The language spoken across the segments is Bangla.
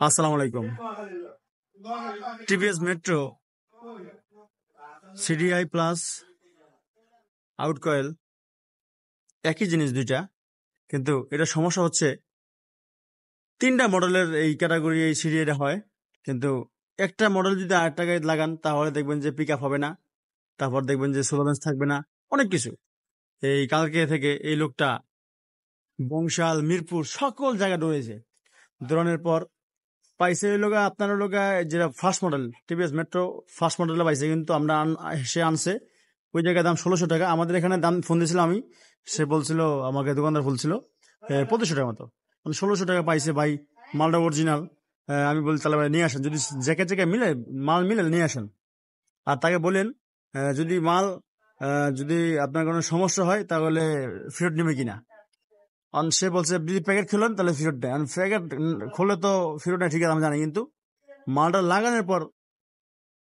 আসসালামু আলাইকুম। TVS metro CDI plus out coil একই জিনিস দুইটা, কিন্তু এটা সমস্যা হচ্ছে তিনটা মডেলের এই ক্যাটাগরি এই সিডিআইটা হয়, কিন্তু একটা মডেল যদি আরেকটা গাড়ি লাগান তাহলে দেখবেন যে পিক আপ হবে না, তারপর দেখবেন যে সোলারেন্স থাকবে না, অনেক কিছু। এই কালকে থেকে এই লোকটা বংশাল, মিরপুর সকল জায়গায় দৌড়েছে। দৌড়ানোর পর পাইছে ওই লোক আপনার লোক যেটা first model TVS metro first মডেলটা পাইছে, কিন্তু আমরা সে আনছে ওই জায়গায় দাম 1600 টাকা। আমাদের এখানে দাম ফোন দিয়েছিলাম আমি, সে বলছিল আমাকে দোকানদার বলছিল 2500 টাকা মতো, মানে 1600 টাকা পাইছে ভাই। মালটা অরিজিনাল। আমি বলি তাহলে ভাই নিয়ে আসেন, যদি জ্যাকেট জ্যাকেট মিলে মাল মিলে নিয়ে আসেন। আর তাকে বলেন যদি মাল যদি আপনার কোনো সমস্যা হয় তাহলে ফেরত নেবে কিনা। সে বলছে যদি প্যাকেট খুলেন তাহলে ফেরত দেয়, প্যাকেট খুলে তো ফেরত নেয়, ঠিক আছে আমি জানি, কিন্তু মালটা লাগানোর পর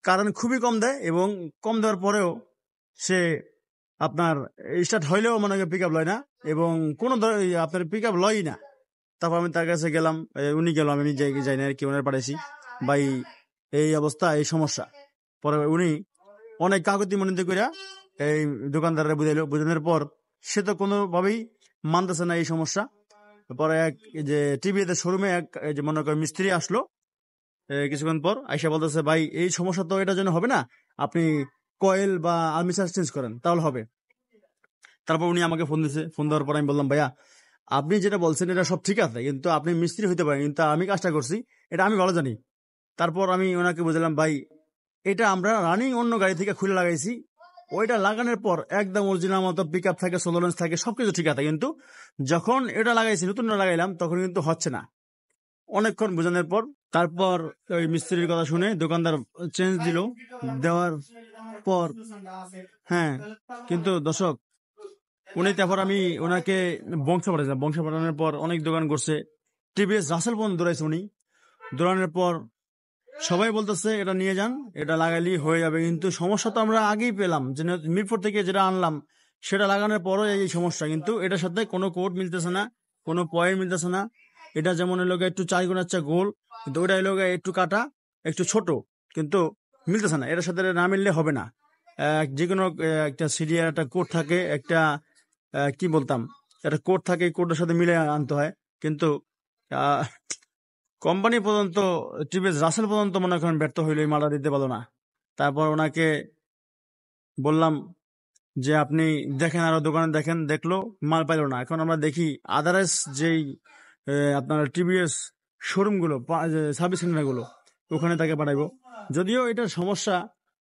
কারেন্ট খুবই কম দেয়, এবং কম দেওয়ার পরেও সে আপনার স্টার্ট হইলেও মনে হয় পিক আপ লয় না, এবং কোনো আপনার পিক আপ লয়ই না। তারপর আমি তার কাছে গেলাম, উনি গেলাম, আমি যাই না আর কি, ওনার পাঠাইছি ভাই এই অবস্থা এই সমস্যা। পরে উনি অনেক কাগতি মনিতে কইরা এই দোকানদাররা বুঝাইলো, বোঝানোর পর সে তো কোনোভাবেই মানতেছে না এই সমস্যা। পরে এক যে টিভিতে শোরুমে এক যে মনে করেন মিস্ত্রি আসলো কিছুক্ষণ পর, আইসা বলতেছে ভাই এই সমস্যা তো এটার জন্য হবে না, আপনি কয়েল বা আর্মিচার চেঞ্জ করেন তাহলে হবে। তারপর উনি আমাকে ফোন দিয়েছে, ফোন দেওয়ার পর আমি বললাম ভাইয়া আপনি যেটা বলছেন এটা সব ঠিক আছে, কিন্তু আপনি মিস্ত্রি হইতে পারেন, কিন্তু আমি কাজটা করছি এটা আমি ভালো জানি। তারপর আমি ওনাকে বুঝলাম ভাই এটা আমরা রানিং অন্য গাড়ি থেকে খুলে লাগাইছি, ওইটা লাগানোর পর একদম অরিজিনাল মতো পিক আপ থাকে, সোলারেন্স থাকে, সবকিছু ঠিক আছে, কিন্তু যখন এটা লাগাইছি নতুন লাগাইলাম তখন কিন্তু হচ্ছে না। অনেকক্ষণ বোঝানোর পর তারপর ওই মিস্ত্রির কথা শুনে দোকানদার চেঞ্জ দিল, দেওয়ার পর হ্যাঁ, কিন্তু দর্শক উনি তারপর আমি ওনাকে বংশ পাঠাইছিলাম, বংশ পাঠানোর পর অনেক দোকান করছে, টিভিএস রাসেল পর্যন্ত দৌড়াইছে উনি। দৌড়ানোর পর সবাই বলতেছে এটা নিয়ে যান, এটা লাগাইলেই হয়ে যাবে, কিন্তু সমস্যা তো আমরা আগেই পেলাম, যে মিরপুর থেকে যেটা আনলাম সেটা লাগানোর পরও এই সমস্যা, কিন্তু এটার সাথে কোনো কোড মিলতেছে না, কোনো পয়েন্ট মিলতেছে না। এটা যেমন এলো একটু 4 গুণ গোল, কিন্তু ওইটা এলো একটু কাটা, একটু ছোট, কিন্তু মিলতেছে না, এটার সাথে না মিললে হবে না। যে কোনো একটা সিডিআর একটা কোড থাকে, একটা কি বলতাম, একটা কোড থাকে, এই কোডের সাথে মিলে আনতে হয়, কিন্তু কোম্পানি পর্যন্ত টিভিএস রাসেল পর্যন্ত মনে করেন ব্যর্থ হইলো, এই মালটা দিতে পারলো না। তারপর ওনাকে বললাম যে আপনি দেখেন, আরো দোকানে দেখেন, দেখলো মাল পাইলো না। এখন আমরা দেখি আদার্স যেই আপনার টিভিএস শোরুম গুলো, সার্ভিস সেন্টার গুলো, ওখানে তাকে পাঠাইবো। যদিও এটার সমস্যা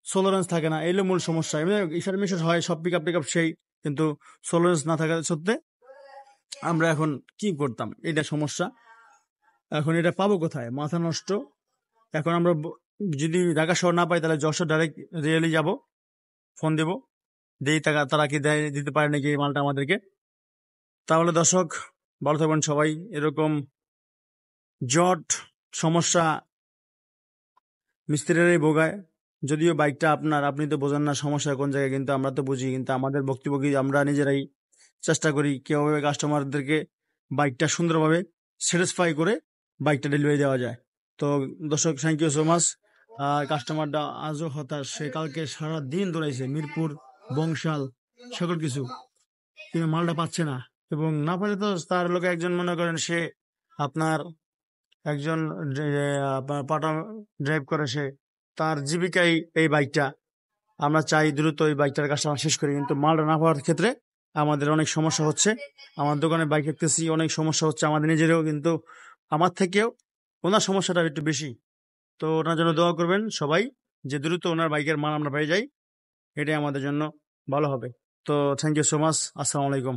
সোলারেন্স থাকে না, এলো মূল সমস্যা। ইশার মিশার হয় সব পিক আপ সেই, কিন্তু সোলারেন্স না থাকা সত্ত্বে আমরা এখন কি করতাম, এটা সমস্যা। এখন এটা পাবো কোথায়, মাথা নষ্ট। এখন আমরা যদি ঢাকা শহর না পাই তাহলে যশোর ডাইরেক্ট রেলে যাব, ফোন দেব, দেই তারা কি দেয়, দিতে পারে নাকি এই মালটা আমাদেরকে। তাহলে দর্শক ভালো থাকবেন সবাই। এরকম জট সমস্যা মিস্ত্রিরাই ভোগায়, যদিও বাইকটা আপনার, আপনি তো বোঝেন না সমস্যা কোন জায়গায়, কিন্তু আমরা তো বুঝি, কিন্তু আমাদের বক্তব্য কি আমরা নিজেরাই চেষ্টা করি কিভাবে কাস্টমারদেরকে বাইকটা সুন্দরভাবে স্যাটিসফাই করে বাইকটা ডেলিভারি দেওয়া যায়। তো দর্শক থ্যাংক ইউ সো মাচ। আর কাস্টমারটা আজও হতাশ, সে কালকে সারা দিন দৌড়াইছে মিরপুর, বংশাল, সকল কিছু, কিন্তু মালটা পাচ্ছে না। এবং না পারে তো তার লোকে একজন মনে করেন সে আপনার একজন আপনার পাটা ড্রাইভ করে, সে তার জীবিকাই এই বাইকটা। আমরা চাই দ্রুত এই বাইকটার কাজটা আমরা শেষ করি, কিন্তু মালটা না পাওয়ার ক্ষেত্রে আমাদের অনেক সমস্যা হচ্ছে। আমার দোকানে বাইক দেখতেছি অনেক সমস্যা হচ্ছে আমাদের নিজেরও, কিন্তু আমার থেকেও ওনার সমস্যাটা একটু বেশি। তো ওনার জন্য দোয়া করবেন সবাই, যে দ্রুত ওনার বাইকের মান আমরা পেয়ে যাই, এটাই আমাদের জন্য ভালো হবে। তো থ্যাংক ইউ সো মাচ, আসসালামু আলাইকুম।